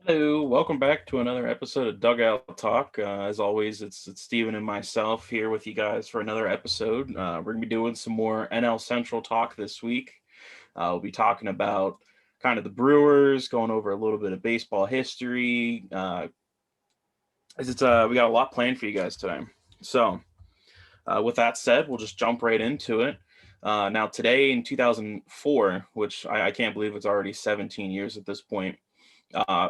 Hello, welcome back to another episode of Dugout Talk. As always, it's Steven and myself here with you guys for another episode. We're going to be doing some more NL Central talk this week. We'll be talking about kind of the Brewers, going over a little bit of baseball history. We got a lot planned for you guys today. So, with that said, we'll just jump right into it. Now, today in 2004, which I can't believe it's already 17 years at this point,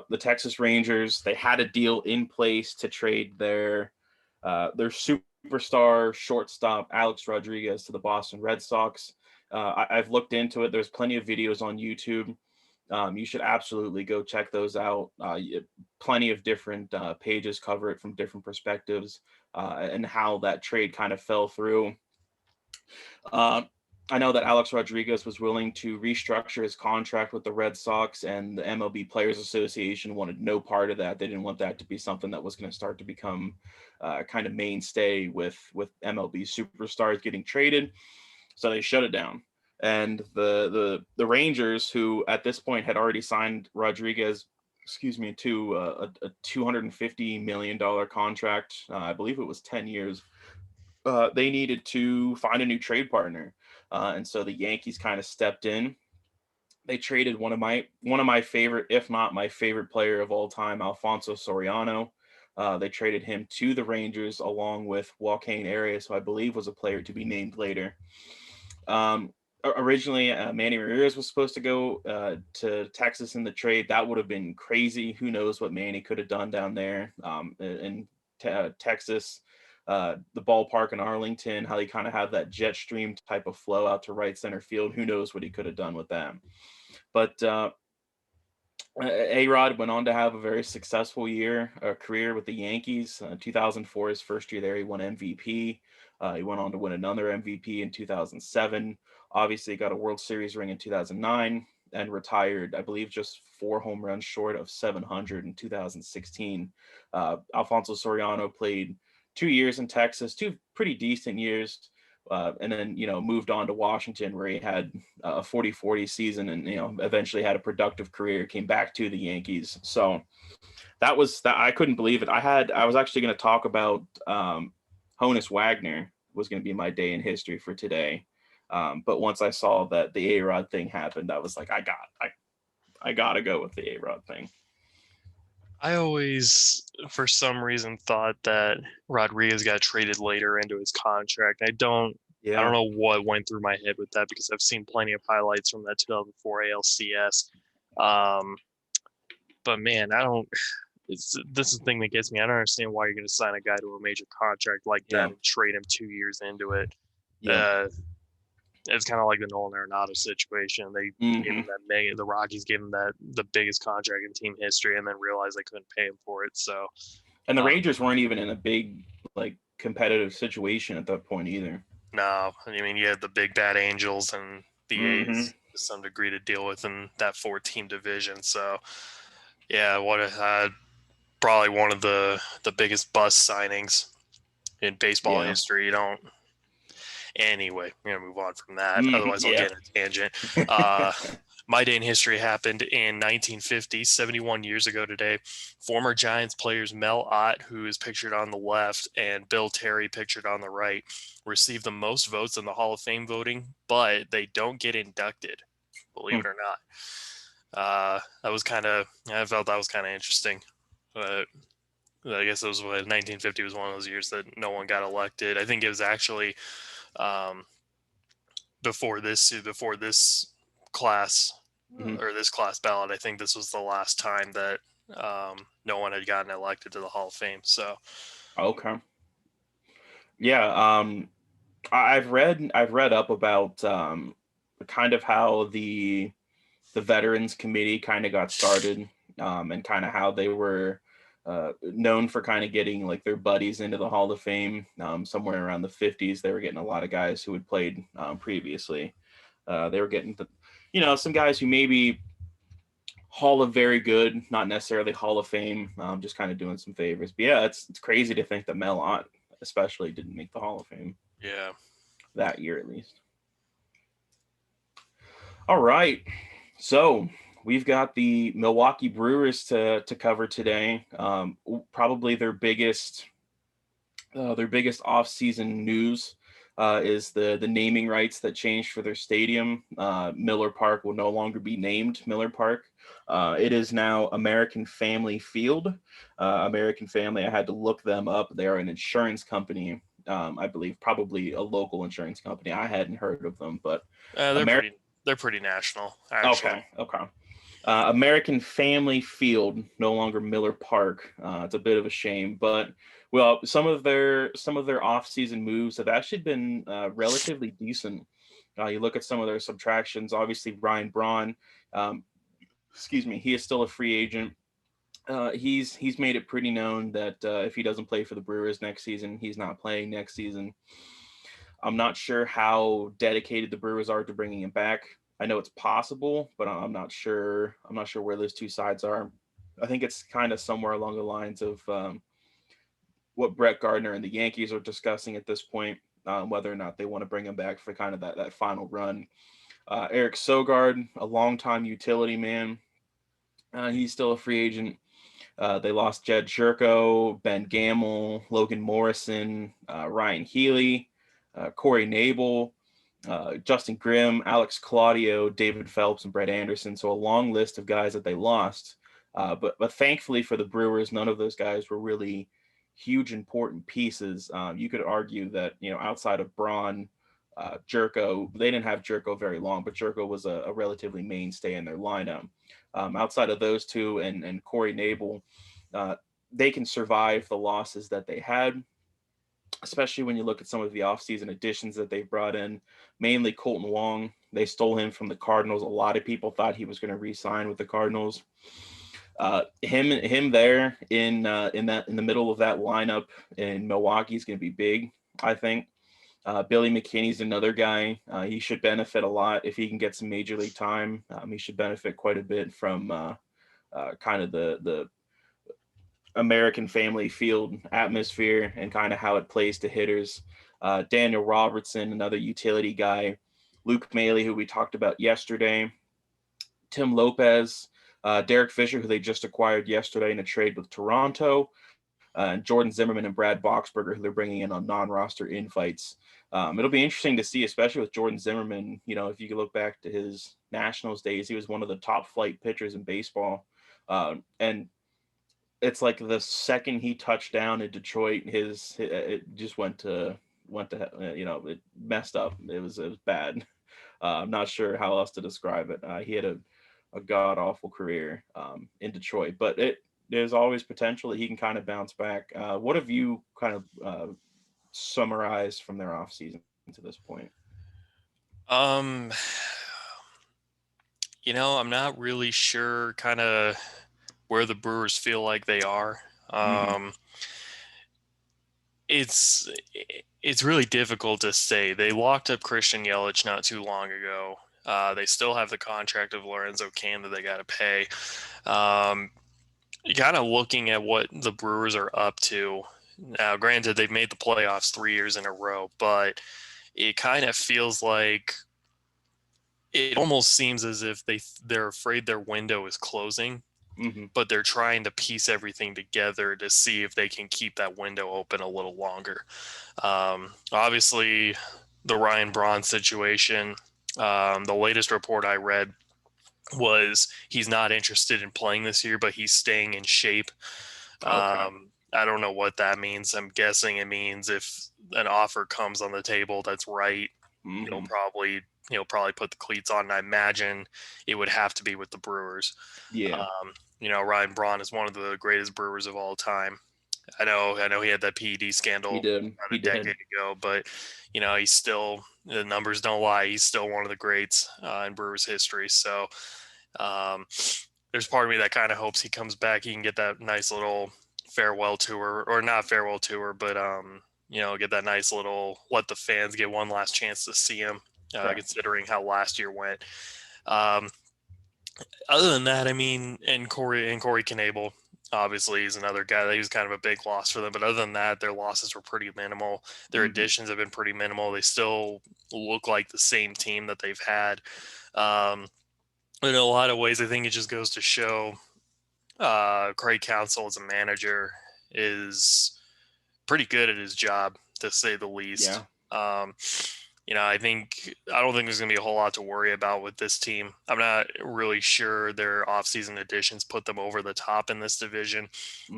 the Texas Rangers, they had a deal in place to trade their superstar shortstop Alex Rodriguez to the Boston Red Sox. I've looked into it. There's plenty of videos on YouTube. You should absolutely go check those out. Plenty of different pages cover it from different perspectives and how that trade kind of fell through. I know that Alex Rodriguez was willing to restructure his contract with the Red Sox, and the MLB Players Association wanted no part of that. They didn't want that to be something that was going to start to become kind of mainstay with MLB superstars getting traded. So they shut it down. And the Rangers, who at this point had already signed Rodriguez, to a $250 million contract, I believe it was 10 years. They needed to find a new trade partner. And so the Yankees kind of stepped in. They traded one of my favorite, if not my favorite player of all time, Alfonso Soriano. They traded him to the Rangers along with Joaquin Arias, who I believe was a player to be named later. Originally, Manny Ramirez was supposed to go to Texas in the trade. That would have been crazy. Who knows what Manny could have done down there in Texas. The ballpark in Arlington, how he kind of had that jet stream type of flow out to right center field. Who knows what he could have done with that? But A-Rod went on to have a very successful career with the Yankees. 2004, his first year there, he won MVP. He went on to win another MVP in 2007. Obviously, got a World Series ring in 2009 and retired, I believe, just 4 home runs short of 700 in 2016. Alfonso Soriano played 2 years in Texas, 2 pretty decent years. And then, moved on to Washington where he had a 40-40 season and, eventually had a productive career, came back to the Yankees. So that was that. I couldn't believe it. I was actually going to talk about Honus Wagner was going to be my day in history for today. But once I saw that the A-Rod thing happened, I was like, I got to go with the A-Rod thing. I always, for some reason, thought that Rodriguez got traded later into his contract. I don't know what went through my head with that because I've seen plenty of highlights from that 2004 ALCS. But man, this is the thing that gets me. I don't understand why you're going to sign a guy to a major contract like that and trade him 2 years into it. Yeah. It's kind of like the Nolan Arenado situation. They gave him that the Rockies gave him the biggest contract in team history, and then realized they couldn't pay him for it. So, and the Rangers weren't even in a big competitive situation at that point either. No, I mean you had the big bad Angels and the A's to some degree to deal with in that 4-team division. So, yeah, probably one of the biggest bust signings in baseball history. Anyway, we're gonna move on from that. Otherwise, I'll get in a tangent. My day in history happened in 1950, 71 years ago today. Former Giants players Mel Ott, who is pictured on the left, and Bill Terry, pictured on the right, received the most votes in the Hall of Fame voting, but they don't get inducted, believe it or not. I felt that was kind of interesting. But I guess it was 1950 was one of those years that no one got elected. I think it was actually before this class or this class ballot. I think this was the last time that no one had gotten elected to the Hall of Fame. So, okay, yeah. I've read up about kind of how the Veterans Committee kind of got started, and kind of how they were known for kind of getting their buddies into the Hall of Fame. Somewhere around the 50s, they were getting a lot of guys who had played previously. They were getting some guys who maybe Hall of Very Good, not necessarily Hall of Fame, just kind of doing some favors. But yeah, it's crazy to think that Mel Ott especially didn't make the Hall of Fame. Yeah, that year at least. All right, so we've got the Milwaukee Brewers to cover today. Probably their biggest off-season news is the naming rights that changed for their stadium. Miller Park will no longer be named Miller Park. It is now American Family Field. American Family, I had to look them up. They are an insurance company. I believe probably a local insurance company. I hadn't heard of them, but They're American. pretty national, actually. Okay. American Family Field, no longer Miller Park. It's a bit of a shame, but well, some of their off-season moves have actually been relatively decent. You look at some of their subtractions. Obviously, Ryan Braun, um, excuse me, he is still a free agent. He's made it pretty known that if he doesn't play for the Brewers next season, he's not playing next season. I'm not sure how dedicated the Brewers are to bringing him back. I know it's possible, but I'm not sure. I'm not sure where those two sides are. I think it's kind of somewhere along the lines of what Brett Gardner and the Yankees are discussing at this point, whether or not they want to bring him back for kind of that final run. Eric Sogard, a longtime utility man, he's still a free agent. They lost Jed Jerko, Ben Gamel, Logan Morrison, Ryan Healy, Corey Nabel, Justin Grimm, Alex Claudio, David Phelps, and Brett Anderson. So a long list of guys that they lost. But thankfully for the Brewers, none of those guys were really huge important pieces. You could argue that outside of Braun, Jerko, they didn't have Jerko very long, but Jerko was a relatively mainstay in their lineup. Outside of those two and Corey Nabel, uh, they can survive the losses that they had, especially when you look at some of the offseason additions that they've brought in, mainly Colton Wong. They stole him from the Cardinals. A lot of people thought he was going to re-sign with the Cardinals. Him there in the middle of that lineup in Milwaukee is going to be big, I think. Billy McKinney's another guy. He should benefit a lot if he can get some major league time. He should benefit quite a bit from kind of the American Family Field atmosphere and kind of how it plays to hitters. Daniel Robertson, another utility guy. Luke Maley, who we talked about yesterday. Tim Lopez, Derek Fisher, who they just acquired yesterday in a trade with Toronto. And Jordan Zimmerman and Brad Boxberger, who they're bringing in on non-roster infights. It'll be interesting to see, especially with Jordan Zimmerman. If you could look back to his Nationals days, he was one of the top flight pitchers in baseball. And it's like the second he touched down in Detroit, it just it messed up. It was bad. I'm not sure how else to describe it. He had a god awful career in Detroit, but there's always potential that he can kind of bounce back. What have you kind of summarized from their offseason to this point? Um, I'm not really sure kind of where the Brewers feel like they are. Mm-hmm. It's it's really difficult to say. They locked up Christian Yelich not too long ago. They still have the contract of Lorenzo Cain that they got to pay. Um, kind of looking at what the Brewers are up to. Now, granted, they've made the playoffs 3 years in a row, but it kind of feels like it almost seems as if they're afraid their window is closing, Mm-hmm. but they're trying to piece everything together to see if they can keep that window open a little longer. Obviously, the Ryan Braun situation, the latest report I read was he's not interested in playing this year, but he's staying in shape. Okay. I don't know what that means. I'm guessing it means if an offer comes on the table that's right, he'll Mm-hmm. probably put the cleats on. And I imagine it would have to be with the Brewers. Yeah, Ryan Braun is one of the greatest Brewers of all time. I know he had that PED he scandal did. about He a decade did. ago, but he's still, the numbers don't lie. He's still one of the greats in Brewers history. So um, there's part of me that kind of hopes he comes back. He can get that nice little farewell tour, or not farewell tour, but get that nice little, let the fans get one last chance to see him, Correct. considering how last year went. Um, Other than that, I mean, and Corey Knebel, obviously, is another guy that he was kind of a big loss for them. But other than that, their losses were pretty minimal. Their Mm-hmm. additions have been pretty minimal. They still look like the same team that they've had. Um, in a lot of ways, I think it just goes to show Craig Counsell as a manager is pretty good at his job, to say the least. Yeah. Um, I don't think there's going to be a whole lot to worry about with this team. I'm not really sure their offseason additions put them over the top in this division,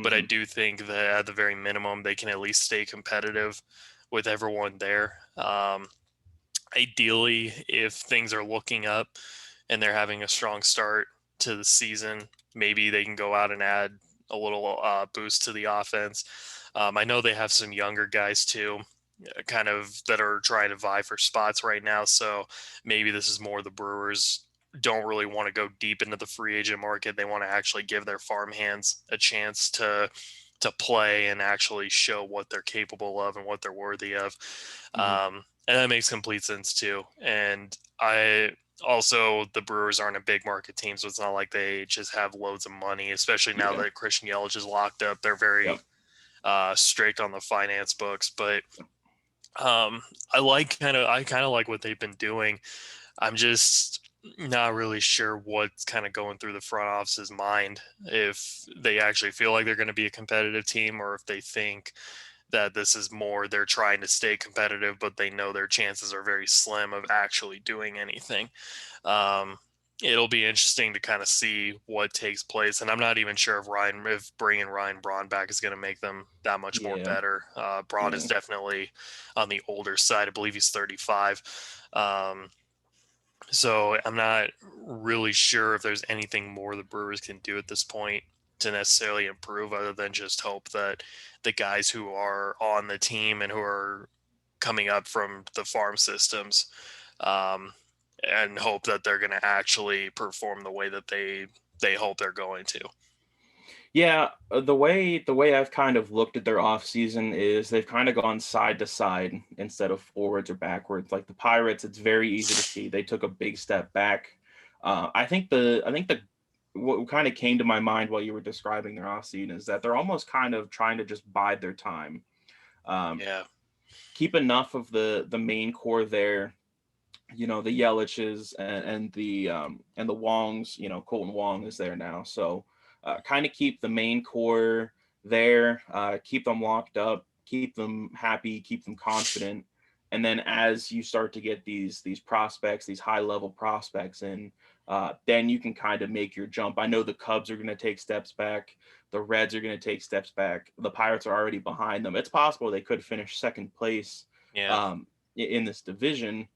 but I Hmm. do think that at the very minimum, they can at least stay competitive with everyone there. Ideally, if things are looking up and they're having a strong start to the season, maybe they can go out and add a little boost to the offense. I know they have some younger guys too, kind of that are trying to vie for spots right now. So maybe this is more the Brewers don't really want to go deep into the free agent market. They want to actually give their farm hands a chance to play and actually show what they're capable of and what they're worthy of. Hmm. And that makes complete sense too. And I also, the Brewers aren't a big market team, so it's not like they just have loads of money, especially now Yeah. that Christian Yelich is locked up. They're very Yep. strict on the finance books, but um, I kind of like what they've been doing. I'm just not really sure what's kind of going through the front office's mind, if they actually feel like they're going to be a competitive team, or if they think that this is more they're trying to stay competitive, but they know their chances are very slim of actually doing anything. Um, it'll be interesting to kind of see what takes place, and I'm not even sure if bringing Ryan Braun back is going to make them that much more Yeah. better. Braun is Yeah. definitely on the older side. I believe he's 35. Um, so I'm not really sure if there's anything more the Brewers can do at this point to necessarily improve, other than just hope that the guys who are on the team and who are coming up from the farm systems, um, and hope that they're going to actually perform the way that they hope they're going to. Yeah, the way I've kind of looked at their offseason is they've kind of gone side to side instead of forwards or backwards. Like the Pirates, it's very easy to see they took a big step back. I think the what kind of came to my mind while you were describing their offseason is that they're almost kind of trying to just bide their time. Um, Yeah, Keep enough of the main core there, the Yeliches and the Wongs. Colton Wong is there now, so kind of keep the main core there, keep them locked up, keep them happy, keep them confident, and then as you start to get these prospects, these high level prospects in, then you can kind of make your jump. I know the Cubs are going to take steps back. The Reds are going to take steps back. The Pirates are already behind them. It's possible they could finish second place yeah, um, in this division.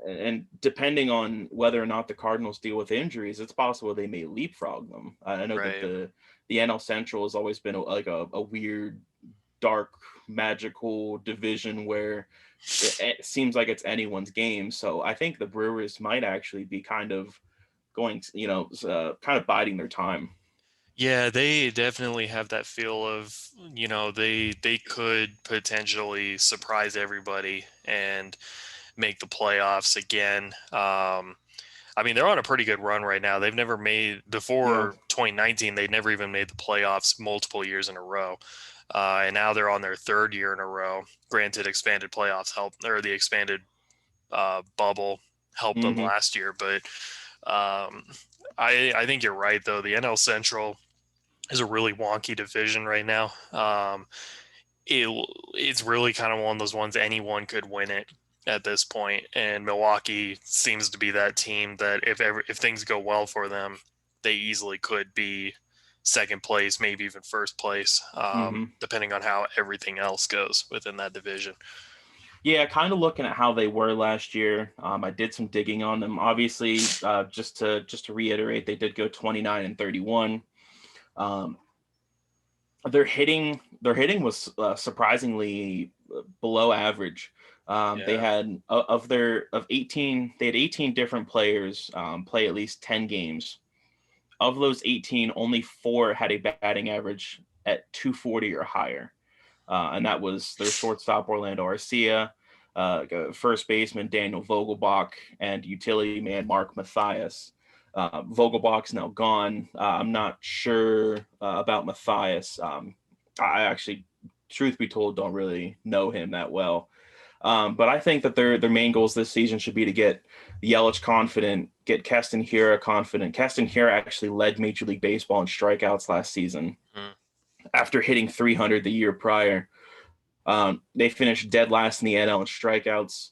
And depending on whether or not the Cardinals deal with injuries, it's possible they may leapfrog them. I know that right. the NL Central has always been like a weird, dark, magical division where it seems like it's anyone's game. So I think the Brewers might actually be kind of going, kind of biding their time. Yeah, they definitely have that feel of, they could potentially surprise everybody and make the playoffs again. I mean, they're on a pretty good run right now. They've never made Yeah. before 2019. They'd never even made the playoffs multiple years in a row, and now they're on their third year in a row. Granted, expanded playoffs help, or the expanded bubble helped them Hmm. last year, but um, I think you're right though. The NL Central is a really wonky division right now. It it's really kind of one of those ones anyone could win it at this point, and Milwaukee seems to be that team that if things go well for them, they easily could be second place, maybe even first place, Hmm. depending on how everything else goes within that division. Yeah, kind of looking at how they were last year. I did some digging on them. Obviously, just to reiterate, they did go 29-31. Um, their hitting was surprisingly below average. They Yeah, had of 18, they had 18 different players play at least 10 games. Of those 18, only four had a batting average at 240 or higher, and that was their shortstop Orlando Arcia, first baseman Daniel Vogelbach, and utility man Mark Mathias. Vogelbach's now gone. I'm not sure about Mathias. I actually, truth be told, don't really know him that well. But I think that their main goals this season should be to get Yelich confident, get Keston Hiura confident. Keston Hiura actually led Major League Baseball in strikeouts last season Mm. after hitting 300 the year prior. They finished dead last in the NL in strikeouts.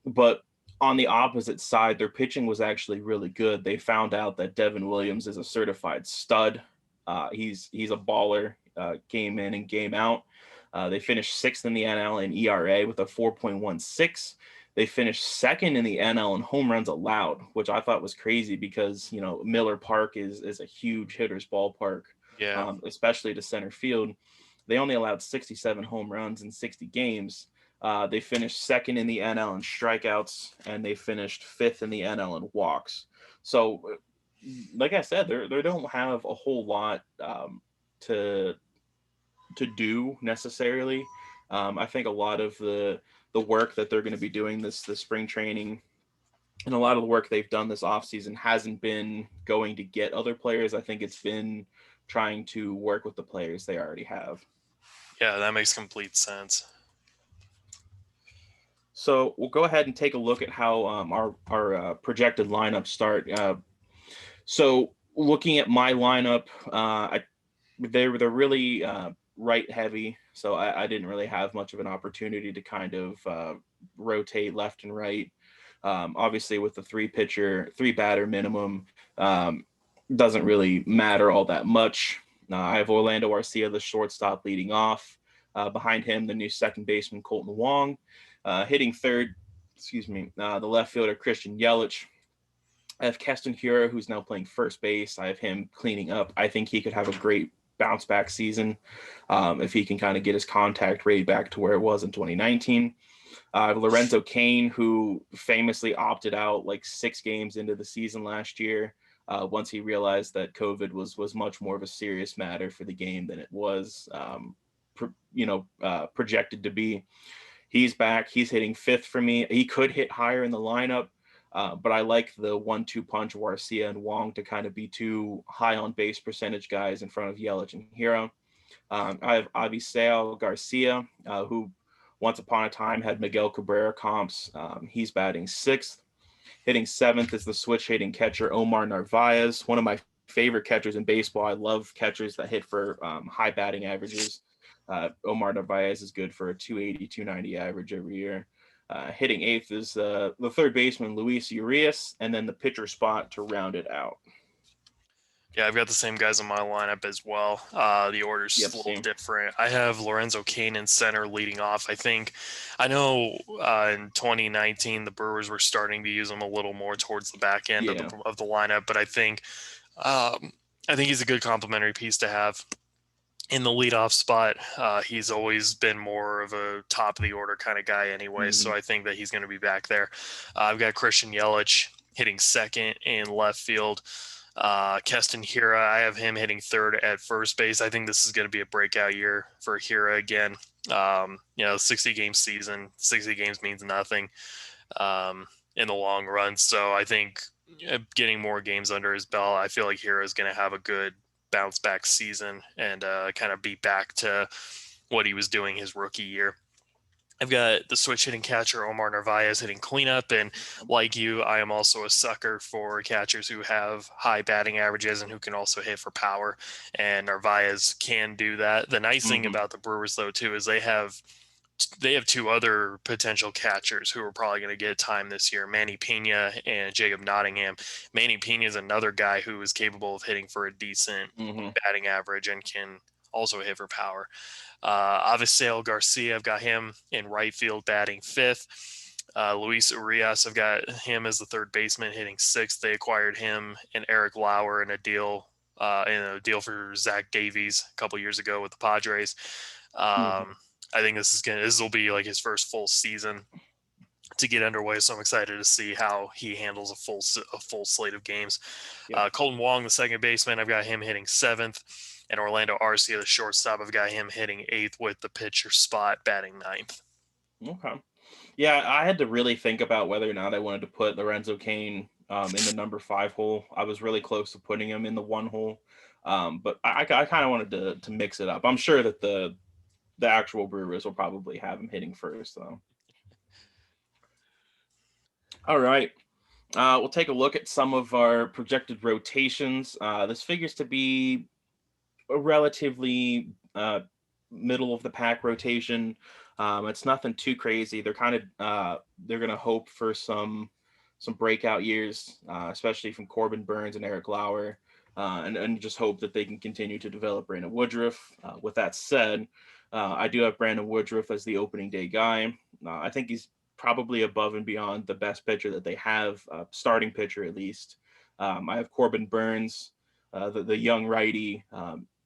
But on the opposite side, their pitching was actually really good. They found out that Devin Williams is a certified stud. He's a baller, game in and game out. They finished sixth in the NL in ERA with a 4.16. They finished second in the NL in home runs allowed, which I thought was crazy because Miller Park is a huge hitter's ballpark, Yeah. especially to center field. They only allowed 67 home runs in 60 games. They finished second in the NL in strikeouts, and they finished fifth in the NL in walks. So, like I said, they don't have a whole lot to do necessarily. I think a lot of the work that they're going to be doing this spring training and a lot of the work they've done this offseason hasn't been going to get other players. I think it's been trying to work with the players they already have. Yeah, that makes complete sense. So we'll go ahead and take a look at how our projected lineups start. So looking at my lineup, they're really right heavy, so I didn't really have much of an opportunity to kind of rotate left and right. Obviously, with the three batter minimum, doesn't really matter all that much. I have Orlando Arcia, the shortstop, leading off. Behind him, the new second baseman Colton Wong, hitting third. Excuse me, the left fielder Christian Yelich. I have Keston Hiura, who's now playing first base. I have him cleaning up. I think he could have a great bounce back season if he can kind of get his contact rate back to where it was in 2019. I have Lorenzo Cain, who famously opted out like 6 games into the season last year once he realized that COVID was much more of a serious matter for the game than it was, projected to be. He's back. He's hitting fifth for me. He could hit higher in the lineup, but I like the 1-2 punch of Arcia and Wong to kind of be two high on base percentage guys in front of Yelich and Hero. I have Avisel Garcia, who once upon a time had Miguel Cabrera comps. He's batting sixth. Hitting seventh is the switch hitting catcher Omar Narvaez, one of my favorite catchers in baseball. I love catchers that hit for high batting averages. Omar Narvaez is good for a 280, 290 average every year. Hitting eighth is the third baseman Luis Urias, and then the pitcher spot to round it out. Yeah, I've got the same guys in my lineup as well. The order's Yep, a little same. different. I have Lorenzo Cain in center leading off. I know in 2019 the Brewers were starting to use him a little more towards the back end Yeah. of the lineup, but I think he's a good complementary piece to have in the leadoff spot. He's always been more of a top of the order kind of guy anyway, so I think that he's going to be back there. I've got Christian Yelich hitting second in left field. Keston Hiura, I have him hitting third at first base. I think this is going to be a breakout year for Hiura again. 60 game season, 60 games means nothing in the long run. So I think getting more games under his belt, I feel like Hiura is going to have a good bounce back season and kind of be back to what he was doing his rookie year. I've got the switch hitting catcher Omar Narvaez hitting cleanup, and like you, I am also a sucker for catchers who have high batting averages and who can also hit for power. And Narvaez can do that. The nice thing about the Brewers, though, too, is they have two other potential catchers who are probably going to get time this year: Manny Pena and Jacob Nottingham. Manny Pena is another guy who is capable of hitting for a decent batting average and can also hit for power. Avisel Garcia, I've got him in right field batting fifth. Luis Urias, I've got him as the third baseman hitting sixth. They acquired him and Eric Lauer in a deal for Zach Davies a couple years ago with the Padres. I think this will be like his first full season to get underway, so I'm excited to see how he handles a full slate of games. Colton Wong, the second baseman, I've got him hitting seventh, and Orlando Arcia, the shortstop, I've got him hitting eighth with the pitcher spot batting ninth. Okay. Yeah, I had to really think about whether or not I wanted to put Lorenzo Cain in the number 5 hole. I was really close to putting him in the 1 hole, but I kind of wanted to mix it up. I'm sure that the actual Brewers will probably have him hitting first, though. All right. We'll take a look at some of our projected rotations. This figures to be a relatively middle of the pack rotation. It's nothing too crazy. They're gonna hope for some breakout years, especially from Corbin Burns and Eric Lauer, and just hope that they can continue to develop Brandon Woodruff. With that said, I do have Brandon Woodruff as the opening day guy. I think he's probably above and beyond the best pitcher that they have, starting pitcher at least. I have Corbin Burns, the young righty,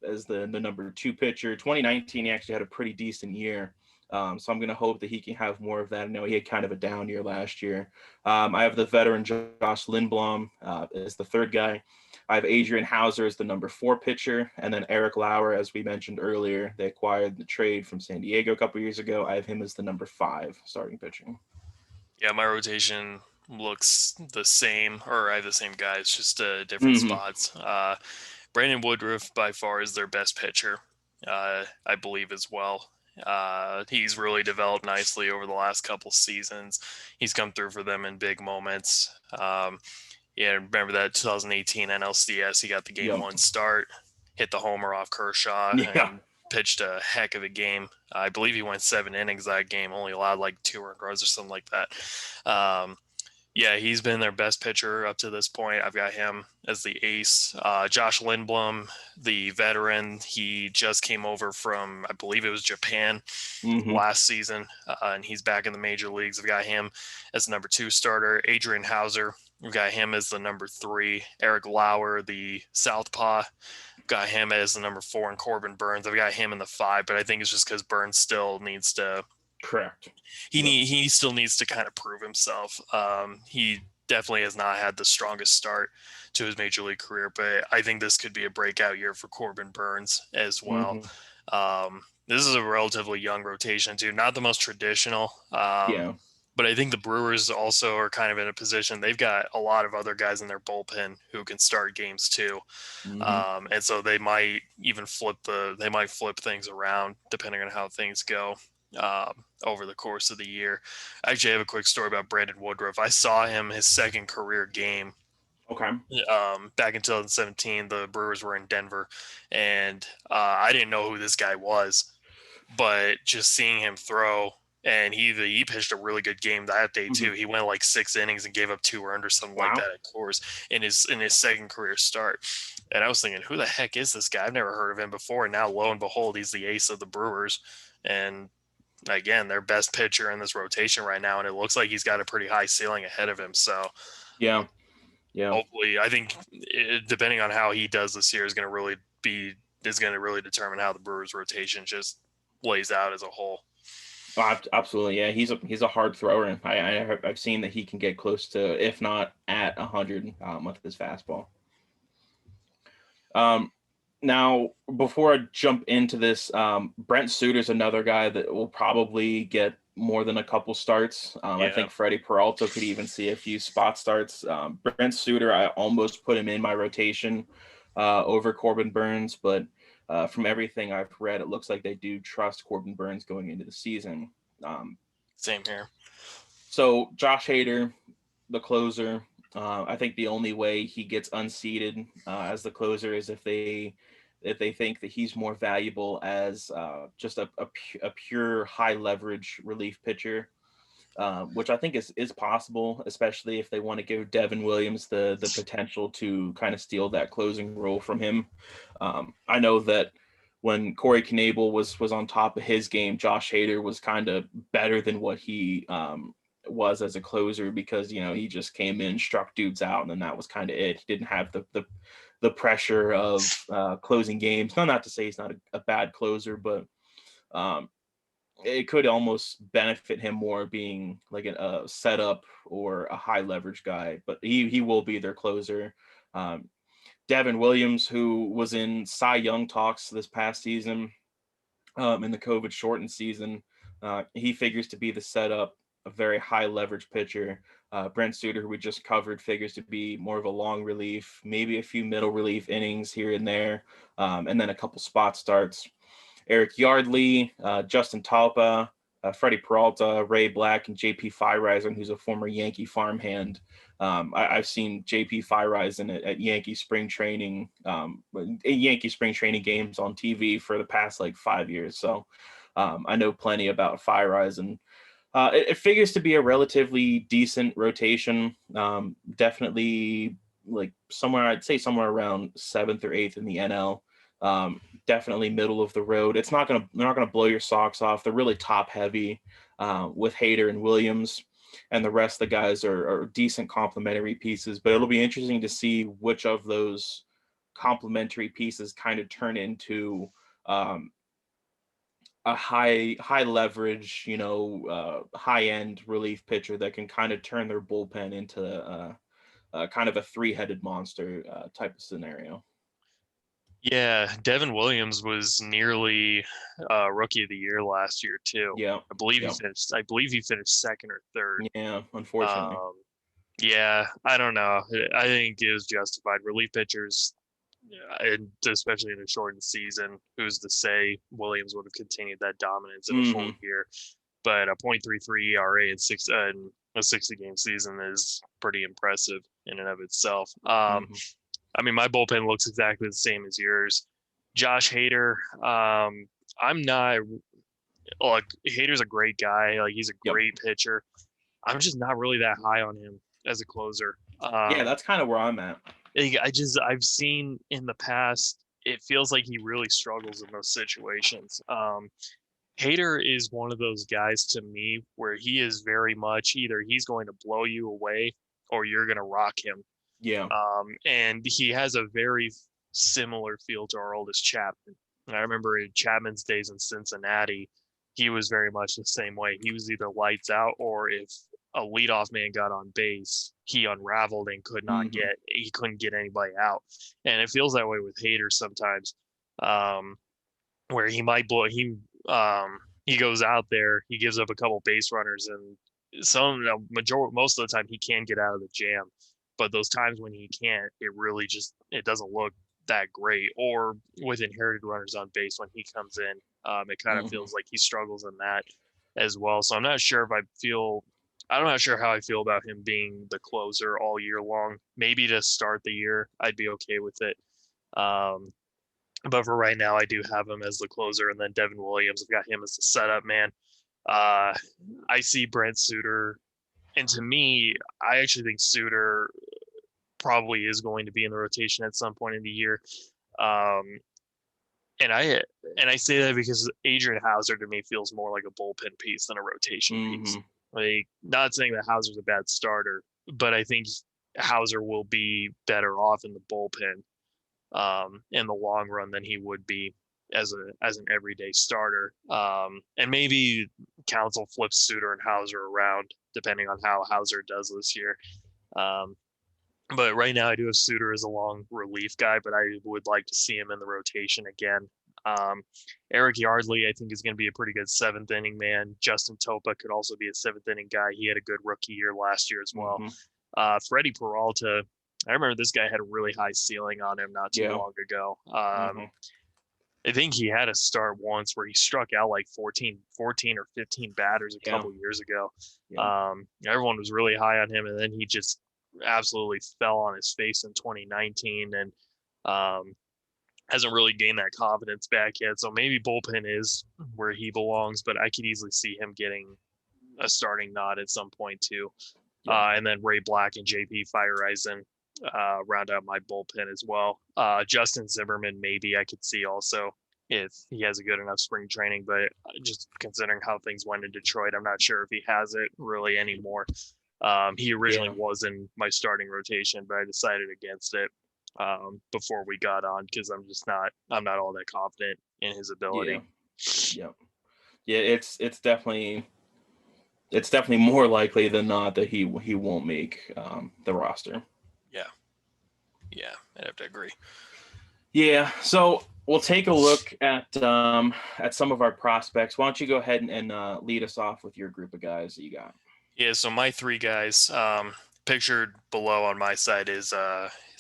as the number 2 pitcher. 2019, he actually had a pretty decent year. So I'm going to hope that he can have more of that. I know he had kind of a down year last year. I have the veteran Josh Lindblom as the 3rd guy. I have Adrian Hauser as the number 4 pitcher, and then Eric Lauer, as we mentioned earlier, they acquired the trade from San Diego a couple years ago. I have him as the number 5 starting pitcher. Yeah, my rotation looks the same, or I have the same guys, just different spots. Brandon Woodruff by far is their best pitcher, I believe as well. He's really developed nicely over the last couple seasons. He's come through for them in big moments. Yeah, remember that 2018 NLCS? He got the game 1 start, hit the homer off Kershaw, and pitched a heck of a game. I believe he went 7 innings that game, only allowed like 2 earned runs or something like that. Yeah, he's been their best pitcher up to this point. I've got him as the ace. Josh Lindblom, the veteran, he just came over from, I believe it was Japan last season, and he's back in the major leagues. I've got him as the number 2 starter. Adrian Hauser, we've got him as the number 3. Eric Lauer, the southpaw, got him as the number 4. And Corbin Burns, I've got him in the 5, but I think it's just because Burns still needs to Correct. he still needs to kind of prove himself. He definitely has not had the strongest start to his major league career, but I think this could be a breakout year for Corbin Burns as well. This is a relatively young rotation too, not the most traditional. But I think the Brewers also are kind of in a position. They've got a lot of other guys in their bullpen who can start games too. And so they might even flip things around depending on how things go over the course of the year. Actually, I have a quick story about Brandon Woodruff. I saw him his 2nd career game. Okay. Back in 2017, the Brewers were in Denver, and I didn't know who this guy was, but just seeing him throw, and he pitched a really good game that day too. He went like 6 innings and gave up 2 earned or something like that, of course, in his 2nd career start. And I was thinking, who the heck is this guy? I've never heard of him before. And now, lo and behold, he's the ace of the Brewers, and again, their best pitcher in this rotation right now, and it looks like he's got a pretty high ceiling ahead of him. So, yeah. Hopefully, I think depending on how he does this year is going to really determine how the Brewers' rotation just lays out as a whole. Oh, absolutely, yeah. He's a hard thrower. I've seen that he can get close to, if not at 100, with his fastball. Now, before I jump into this, Brent Suter's another guy that will probably get more than a couple starts. I think Freddie Peralta could even see a few spot starts. Brent Suter, I almost put him in my rotation over Corbin Burns, but from everything I've read, it looks like they do trust Corbin Burns going into the season. Same here. So Josh Hader, the closer, I think the only way he gets unseated as the closer is if they think that he's more valuable as just a pure high leverage relief pitcher, which I think is possible, especially if they want to give Devin Williams the potential to kind of steal that closing role from him. I know that when Corey Knebel was on top of his game, Josh Hader was kind of better than what he was as a closer, because he just came in, struck dudes out, and then that was kind of it. He didn't have the pressure of closing games. Not to say he's not a bad closer, but it could almost benefit him more being like a setup or a high leverage guy. But he will be their closer. Devin Williams, who was in Cy Young talks this past season, in the COVID shortened season, he figures to be the setup, a very high leverage pitcher. Brent Suter, who we just covered, figures to be more of a long relief, maybe a few middle relief innings here and there, and then a couple spot starts. Eric Yardley, Justin Talpa, Freddie Peralta, Ray Black, and JP Feyereisen, who's a former Yankee farmhand. I've seen JP Feyereisen at Yankee spring training, Yankee spring training games on TV for the past like 5 years. So I know plenty about Feyereisen. It figures to be a relatively decent rotation. Definitely like somewhere, I'd say somewhere around seventh or eighth in the NL. Definitely middle of the road. They're not gonna blow your socks off. They're really top heavy with Hader and Williams, and the rest of the guys are decent complementary pieces. But it'll be interesting to see which of those complementary pieces kind of turn into um, a high leverage, high end relief pitcher that can kind of turn their bullpen into kind of a three-headed monster type of scenario. Yeah, Devin Williams was nearly rookie of the year last year too. Yeah, I believe he yeah, finished. I believe he finished second or third. yeah. Unfortunately, Um, yeah, I don't know. I think it was justified. Relief pitchers, and especially in a shortened season, who's to say Williams would have continued that dominance in a full hmm year? But a .33 ERA in a 60 game season is pretty impressive in and of itself. hmm I mean, my bullpen looks exactly the same as yours. Josh Hader, I'm not like Hader's a great guy. Like he's a Yep. great pitcher. I'm just not really that high on him as a closer. Yeah, that's kind of where I'm at. I've seen in the past, it feels like he really struggles in those situations. Hader is one of those guys to me where he is very much either he's going to blow you away or you're going to rock him. Yeah. And he has a very similar feel to our oldest Chapman. And I remember in Chapman's days in Cincinnati, he was very much the same way. He was either lights out, or if a leadoff man got on base, he unraveled and hmm he couldn't get anybody out. And it feels that way with Hader sometimes, um, where he goes out there, he gives up a couple base runners, and most of the time he can get out of the jam. But those times when he can't, it doesn't look that great. Or with inherited runners on base when he comes in, it kind of hmm feels like he struggles in that as well. So I'm not sure how I feel about him being the closer all year long. Maybe to start the year, I'd be okay with it. Um, but for right now, I do have him as the closer, and then Devin Williams, I've got him as the setup man. Uh, I see Brent Suter, and to me, I actually think Suter probably is going to be in the rotation at some point in the year. Um, and I say that because Adrian Hauser to me feels more like a bullpen piece than a rotation piece. hmm Like, not saying that Hauser's a bad starter, but I think Hauser will be better off in the bullpen in the long run than he would be as an everyday starter. And maybe Council flips Suter and Hauser around depending on how Hauser does this year. Um, but right now, I do have Suter as a long relief guy, but I would like to see him in the rotation again. Um, Eric Yardley, I think, is going to be a pretty good seventh inning man. Justin Topa could also be a seventh inning guy. He had a good rookie year last year as well. hmm Freddie Peralta, I remember this guy had a really high ceiling on him not too Yeah. long ago. hmm I think he had a start once where he struck out like 14 or 15 batters a Yeah. couple years ago. Yeah. Everyone was really high on him, and then he just absolutely fell on his face in 2019 and um, hasn't really gained that confidence back yet. So maybe bullpen is where he belongs, but I could easily see him getting a starting nod at some point too. Yeah. And then Ray Black and JP Feyereisen round out my bullpen as well. Justin Zimmerman, maybe I could see also if he has a good enough spring training, but just considering how things went in Detroit, I'm not sure if he has it really anymore. He originally Yeah. was in my starting rotation, but I decided against it before we got on because I'm not all that confident in his Yeah. ability. Yeah. Yeah. It's definitely more likely than not that he won't make the roster. Yeah, yeah, I'd have to agree. Yeah. So we'll take a look at some of our prospects. Why don't you go ahead and lead us off with your group of guys that you got? Yeah, so my three guys, pictured below on my side is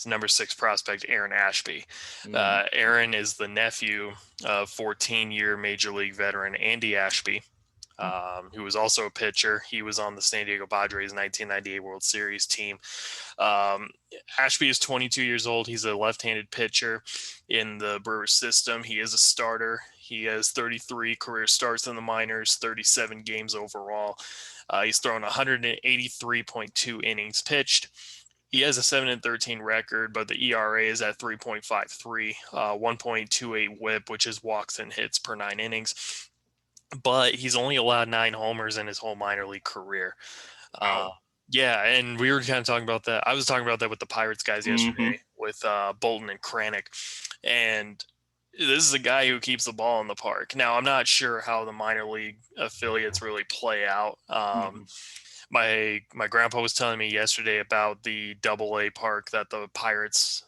number 6 prospect Aaron Ashby. Mm, Aaron is the nephew 14-year Major League veteran Andy Ashby, who was also a pitcher. He was on the San Diego Padres 1998 World Series team. Ashby is 22 years old. He's a left-handed pitcher in the Brewers system. He is a starter. He has 33 career starts in the minors, 37 games overall. He's thrown 183.2 innings pitched. He has a 7-13 record, but the ERA is at 3.53, 1.28 WHIP, which is walks and hits per 9 innings. But he's only allowed 9 homers in his whole minor league career. Wow. Yeah, and we were kind of talking about that. I was talking about that with the Pirates guys yesterday with Bolton and Kranick. And this is a guy who keeps the ball in the park. Now, I'm not sure how the minor league affiliates really play out. My grandpa was telling me yesterday about the AA park that the Pirates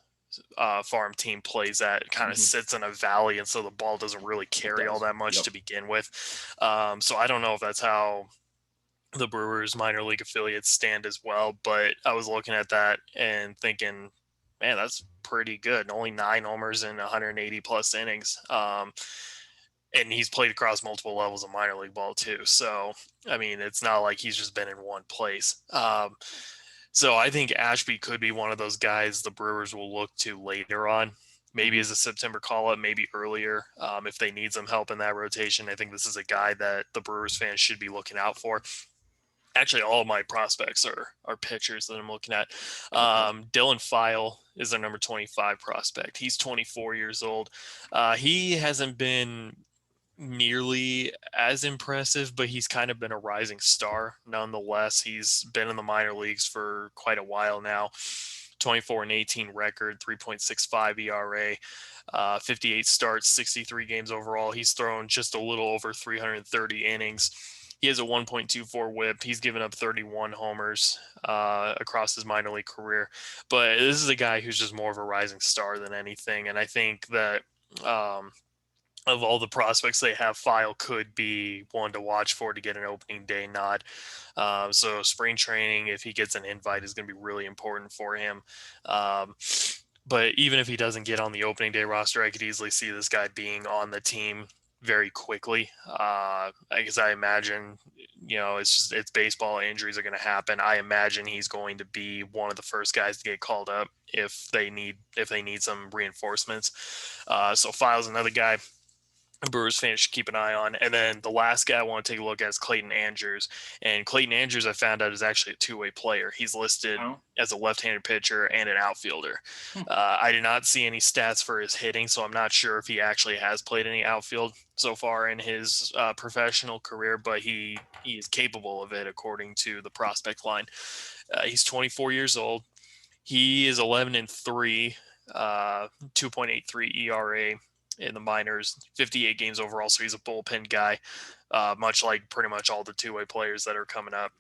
farm team plays at. It kind of sits in a valley, and so the ball doesn't really carry all that much to begin with. So I don't know if that's how the Brewers minor league affiliates stand as well, but I was looking at that and thinking, man, that's pretty good. Only 9 homers in 180 plus innings. And he's played across multiple levels of minor league ball too. So, I mean, it's not like he's just been in one place. So I think Ashby could be one of those guys the Brewers will look to later on, maybe as a September call-up, maybe earlier if they need some help in that rotation. I think this is a guy that the Brewers fans should be looking out for. Actually, all of my prospects are pitchers that I'm looking at. Dylan File is their number 25 prospect. He's 24 years old. He hasn't been nearly as impressive, but he's kind of been a rising star nonetheless. He's been in the minor leagues for quite a while now. 24-18 record, 3.65 ERA, 58 starts, 63 games overall. He's thrown just a little over 330 innings. He has a 1.24 WHIP. He's given up 31 homers across his minor league career. But this is a guy who's just more of a rising star than anything. And I think that of all the prospects they have, File could be one to watch for to get an opening day nod. So spring training, if he gets an invite, is going to be really important for him. But even if he doesn't get on the opening day roster, I could easily see this guy being on the team very quickly. Because I imagine, it's baseball. Injuries are going to happen. I imagine he's going to be one of the first guys to get called up if they need some reinforcements. So File's another guy Brewers fans should keep an eye on. And then the last guy I want to take a look at is Clayton Andrews. And Clayton Andrews, I found out, is actually a two-way player. He's listed as a left-handed pitcher and an outfielder. I did not see any stats for his hitting, so I'm not sure if he actually has played any outfield so far in his professional career, but he is capable of it according to the prospect line. He's 24 years old. He is 11-3, 2.83 ERA. In the minors, 58 games overall, so he's a bullpen guy, much like pretty much all the two-way players that are coming up,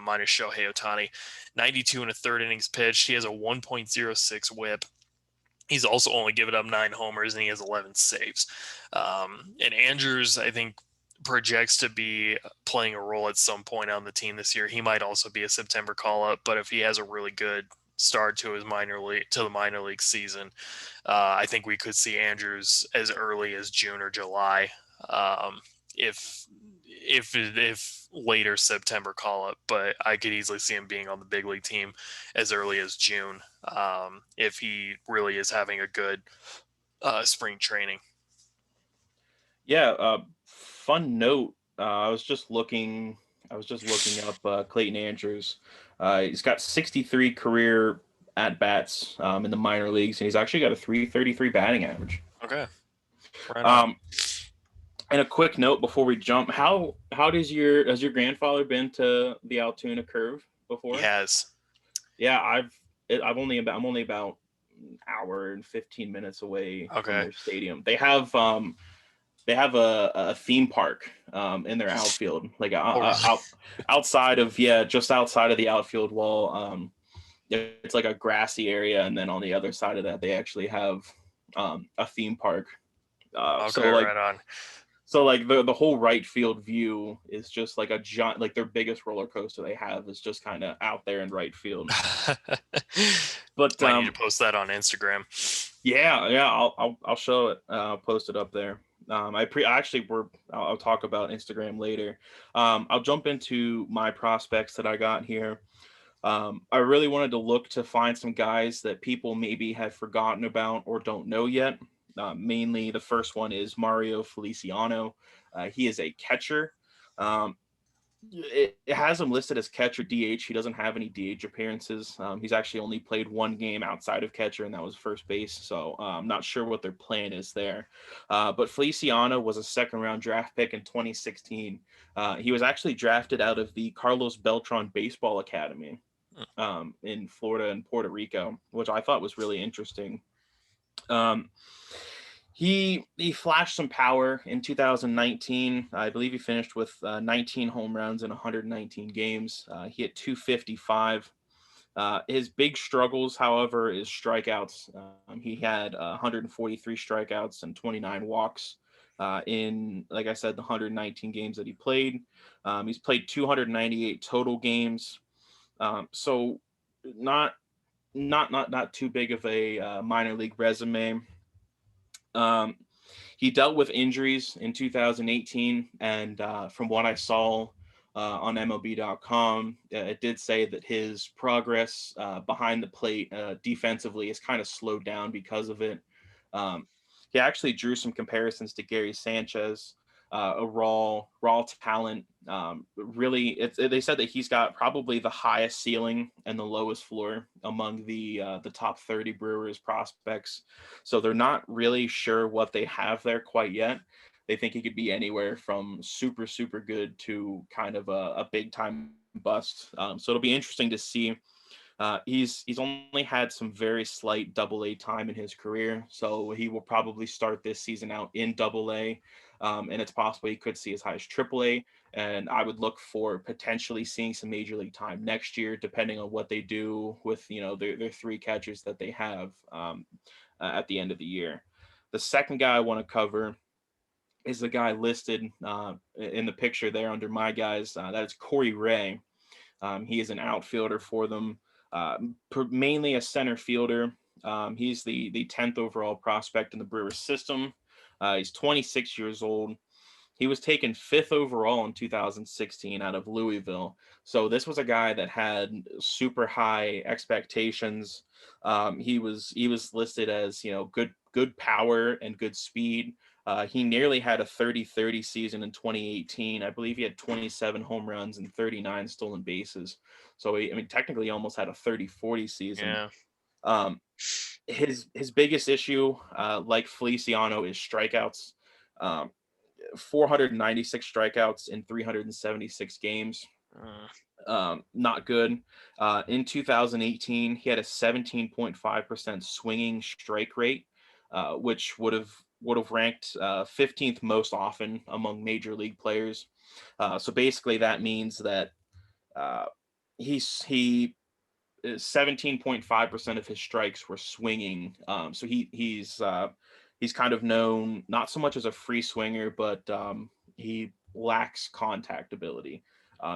minus Shohei Ohtani. 92 and a third innings pitched. He has a 1.06 WHIP. He's also only given up 9 homers, and he has 11 saves. And Andrews, I think, projects to be playing a role at some point on the team this year. He might also be a September call-up, but if he has a really good start to the minor league season, I think we could see Andrews as early as June or July, if later September call up. But I could easily see him being on the big league team as early as June, if he really is having a good spring training. Yeah. Fun note. I was just looking up Clayton Andrews. He's got 63 career at-bats in the minor leagues, and he's actually got a 333 batting average. Okay. Right on. And a quick note before we jump, has your grandfather been to the Altoona Curve before? He has. Yeah, I'm only about an hour and 15 minutes away from their stadium. They have a theme park in their outfield, like outside of the outfield wall. It's like a grassy area, and then on the other side of that, they actually have a theme park. Right on. So like the whole right field view is just like a giant, like their biggest roller coaster they have is just kind of out there in right field. But I need to post that on Instagram. Yeah, I'll show it. I'll post it up there. I'll talk about Instagram later. I'll jump into my prospects that I got here. I really wanted to look to find some guys that people maybe have forgotten about or don't know yet. Mainly, the first one is Mario Feliciano. He is a catcher. Um, it has him listed as catcher DH. He doesn't have any DH appearances. He's actually only played one game outside of catcher, and that was first base. So I'm not sure what their plan is there. But Feliciano was a second round draft pick in 2016. He was actually drafted out of the Carlos Beltran Baseball Academy in Florida and Puerto Rico, which I thought was really interesting. Um, he flashed some power in 2019. I believe he finished with 19 home runs in 119 games. He hit 255. His big struggles, however, is strikeouts. He had 143 strikeouts and 29 walks in, like I said, the 119 games that he played. He's played 298 total games. So not not too big of a minor league resume. Um, he dealt with injuries in 2018, and from what I saw on MLB.com, it did say that his progress behind the plate defensively is kind of slowed down because of it. Um, he actually drew some comparisons to Gary Sanchez, a raw talent. Really, they said that he's got probably the highest ceiling and the lowest floor among the top 30 Brewers prospects. So they're not really sure what they have there quite yet. They think he could be anywhere from super good to kind of a big time bust. So it'll be interesting to see. He's only had some very slight Double A time in his career, so he will probably start this season out in Double A, and it's possible he could see as high as Triple A. And I would look for potentially seeing some major league time next year, depending on what they do with their three catchers that they have at the end of the year. The second guy I want to cover is the guy listed in the picture there under my guys. That is Corey Ray. He is an outfielder for them, mainly a center fielder. He's the 10th overall prospect in the Brewers system. He's 26 years old. He was taken fifth overall in 2016 out of Louisville. So this was a guy that had super high expectations. He was listed as good power and good speed. He nearly had a 30-30 season in 2018. I believe he had 27 home runs and 39 stolen bases. So technically, he almost had a 30-40 season. Yeah. Um, his biggest issue, like Feliciano, is strikeouts. Um, 496 strikeouts in 376 games. Not good. In 2018, he had a 17.5% swinging strike rate, which would have ranked 15th most often among major league players. So basically, that means that uh, he 17.5% of his strikes were swinging. So he's kind of known not so much as a free swinger, but he lacks contact ability.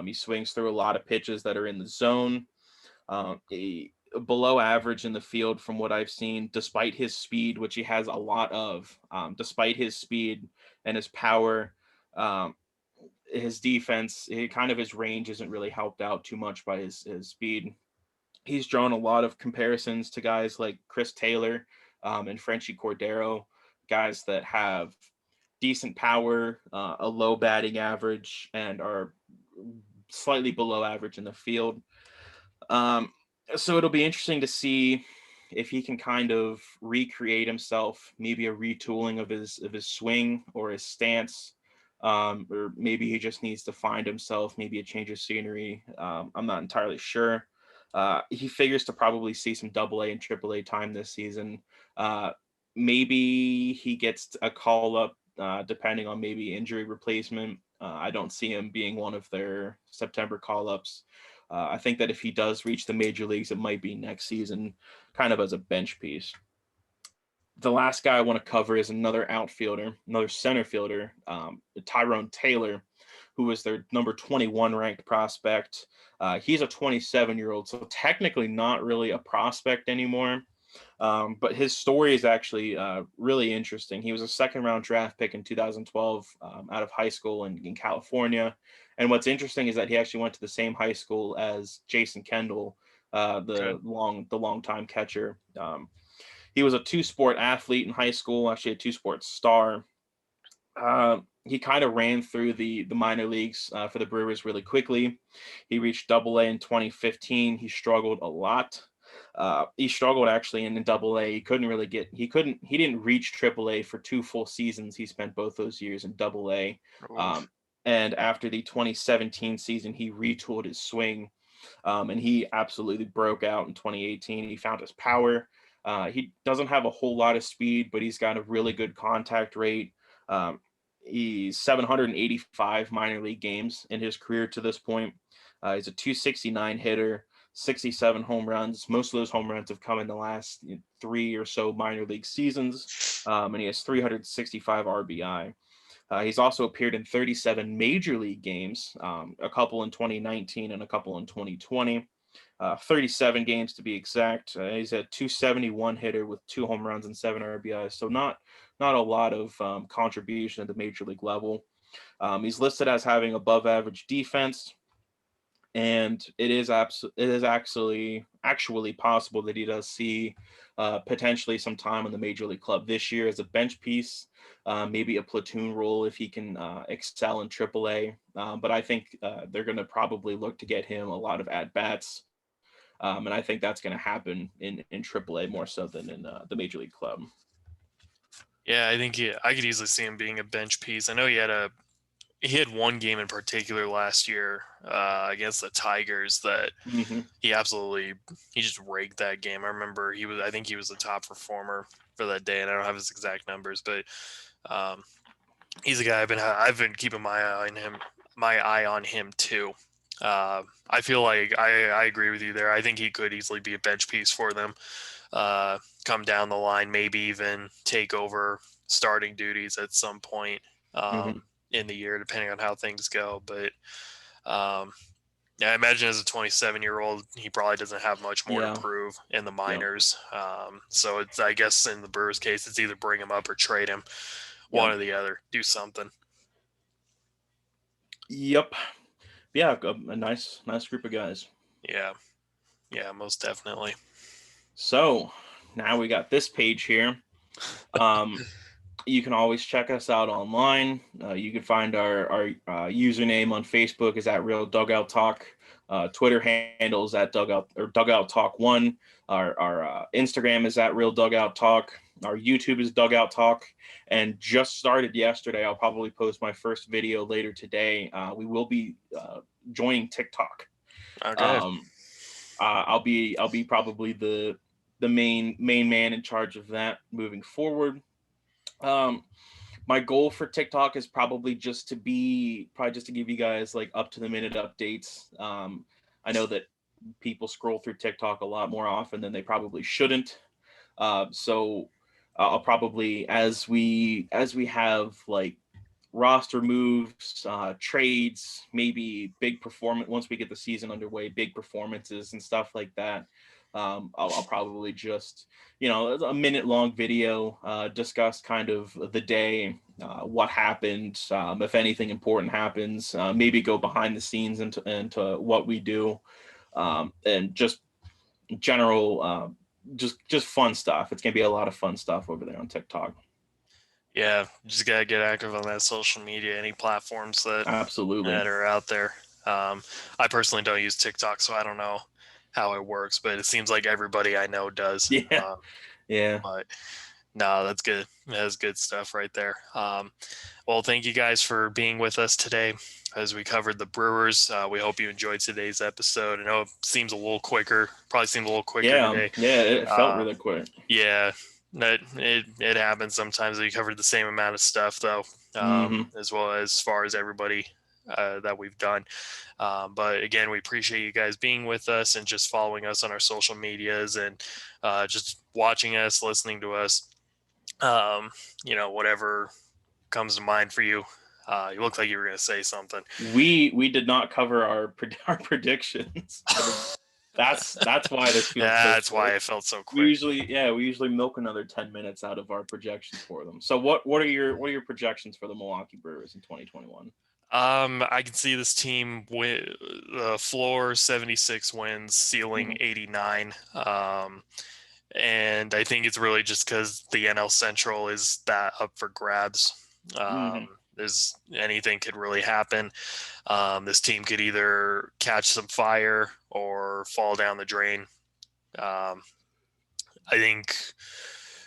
He swings through a lot of pitches that are in the zone. Below average in the field from what I've seen, despite his speed, which he has a lot of. Despite his speed and his power, um, his defense, his range isn't really helped out too much by his speed. He's drawn a lot of comparisons to guys like Chris Taylor and Frenchie Cordero, guys that have decent power, a low batting average, and are slightly below average in the field. Um, so it'll be interesting to see if he can kind of recreate himself, maybe a retooling of his swing or his stance, or maybe he just needs to find himself, maybe a change of scenery. I'm not entirely sure. He figures to probably see some Double A and Triple A time this season. Uh, Maybe he gets a call up, depending on maybe injury replacement. I don't see him being one of their September call ups. I think that if he does reach the major leagues, it might be next season, kind of as a bench piece. The last guy I want to cover is another outfielder, another center fielder, Tyrone Taylor, who is their number 21 ranked prospect. He's a 27-year-old, so technically not really a prospect anymore. But his story is actually really interesting. He was a second round draft pick in 2012 out of high school in California. And what's interesting is that he actually went to the same high school as Jason Kendall, Okay. the long time catcher. He was a two sport athlete in high school, actually a two sport star. He kind of ran through the minor leagues for the Brewers really quickly. He reached Double A in 2015. He struggled a lot. He struggled actually in Double A. He didn't reach Triple A for two full seasons. He spent both those years in Double A. Oof. Um, and after the 2017 season, he retooled his swing, and he absolutely broke out in 2018. He found his power. He doesn't have a whole lot of speed, but he's got a really good contact rate. Um, he's 785 minor league games in his career to this point. He's a 269 hitter, 67 home runs. Most of those home runs have come in the last three or so minor league seasons, and he has 365 RBI. He's also appeared in 37 major league games, a couple in 2019 and a couple in 2020. 37 games to be exact. He's a 271 hitter with two home runs and seven RBIs, so not a lot of contribution at the major league level. He's listed as having above average defense, and it is actually possible that he does see potentially some time on the major league club this year as a bench piece, maybe a platoon role if he can excel in AAA. But I think they're going to probably look to get him a lot of at bats, and I think that's going to happen in AAA more so than in the major league club. Yeah, I think I could easily see him being a bench piece. I know he had one game in particular last year against the Tigers that Hmm. he just raked that game. I remember I think he was the top performer for that day, and I don't have his exact numbers, but um, he's a guy I've been keeping my eye on him too. I feel like I agree with you there. I think he could easily be a bench piece for them. Come down the line, maybe even take over starting duties at some point Hmm. in the year, depending on how things go. But um, yeah, I imagine as a 27-year-old, he probably doesn't have much more to Yeah. prove in the Yep. minors. So it's, I guess, in the Brewers' case, it's either bring him up or trade him, one Yep. or the other. Do something. Yep. Yeah. A nice group of guys. Yeah, yeah, most definitely. So now we got this page here. Um, you can always check us out online. You can find our username on Facebook is at Real Dugout Talk. Twitter handles at Dugout Talk One. Our Instagram is at Real Dugout Talk. Our YouTube is Dugout Talk, and just started yesterday. I'll probably post my first video later today. We will be joining TikTok. Okay. Um, I'll be probably the main man in charge of that moving forward. Um, my goal for TikTok is probably just to give you guys like up to the minute updates. I know that people scroll through TikTok a lot more often than they probably shouldn't. So I'll probably as we have like roster moves, trades, maybe big performance once we get the season underway, big performances and stuff like that. I'll probably just, a minute long video, discuss kind of the day, what happened, if anything important happens, maybe go behind the scenes into what we do, and just general, just fun stuff. It's gonna be a lot of fun stuff over there on TikTok. Yeah, just gotta get active on that social media, any platforms Absolutely. that are out there. I personally don't use TikTok, so I don't know how it works, but it seems like everybody I know does. Yeah. Yeah. But no, that's good. That's good stuff right there. Well, thank you guys for being with us today as we covered the Brewers. We hope you enjoyed today's episode. I know it seems a little quicker, probably seemed a little quicker Yeah. today. Yeah. It felt Uh, really quick. yeah, it happens sometimes. We covered the same amount of stuff though, Hmm. as well as far as everybody that we've done. But again, we appreciate you guys being with us and just following us on our social medias and just watching us, listening to us. Um, whatever comes to mind for you. You look like you were going to say something. We did not cover our our predictions. That's why this feels Yeah, so that's short. why it felt so We quick. usually milk another 10 minutes out of our projections for them. So what are your projections for the Milwaukee Brewers in 2021? I can see this team with floor 76 wins, ceiling Hmm. 89. And I think it's really just because the NL Central is that up for grabs. Hmm. There's anything could really happen. This team could either catch some fire or fall down the drain. Um, I think,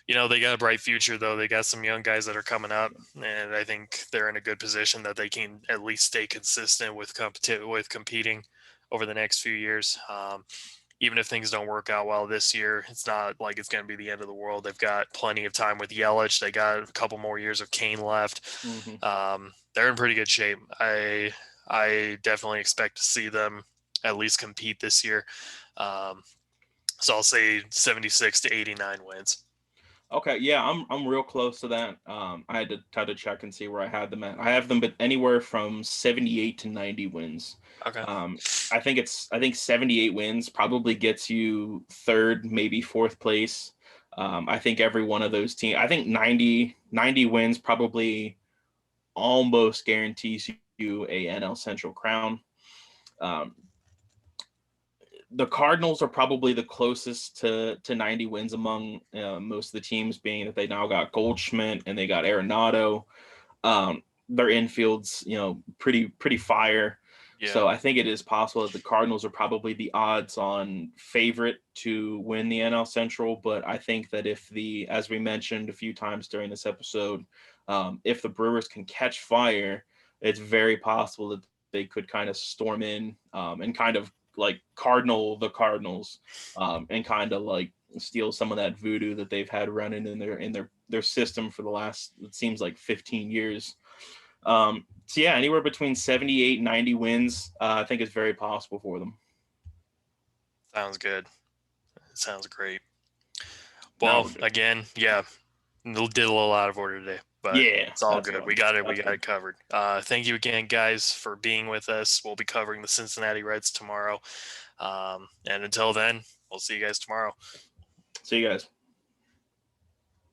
they got a bright future though. They got some young guys that are coming up, and I think they're in a good position that they can at least stay consistent with competing over the next few years. Even if things don't work out well this year, it's not like it's going to be the end of the world. They've got plenty of time with Yelich. They got a couple more years of Kane left. Hmm. They're in pretty good shape. I definitely expect to see them at least compete this year. Um, so I'll say 76 to 89 wins. Okay, yeah, I'm real close to that. I had to try to check and see where I had them at. I have them but anywhere from 78 to 90 wins. Okay. Um, I think 78 wins probably gets you third, maybe fourth place. I think every one of those teams, I think 90 wins probably almost guarantees you a NL Central crown. Um, the Cardinals are probably the closest to 90 wins among most of the teams, being that they now got Goldschmidt and they got Arenado. Their infield's pretty fire. Yeah. So I think it is possible that the Cardinals are probably the odds-on favorite to win the NL Central. But I think that as we mentioned a few times during this episode, if the Brewers can catch fire, it's very possible that they could kind of storm in and kind of like cardinal the Cardinals and kind of like steal some of that voodoo that they've had running in their system for the last, it seems like 15 years. So yeah, anywhere between 78 and 90 wins, I think is very possible for them. Sounds good. Sounds great. Now Well, we're good. again, yeah, did a little out of order today, but Yeah, it's all that's good. fun. We got it. We That's got good. it covered. Thank you again, guys, for being with us. We'll be covering the Cincinnati Reds tomorrow. And until then, we'll see you guys tomorrow. See you guys.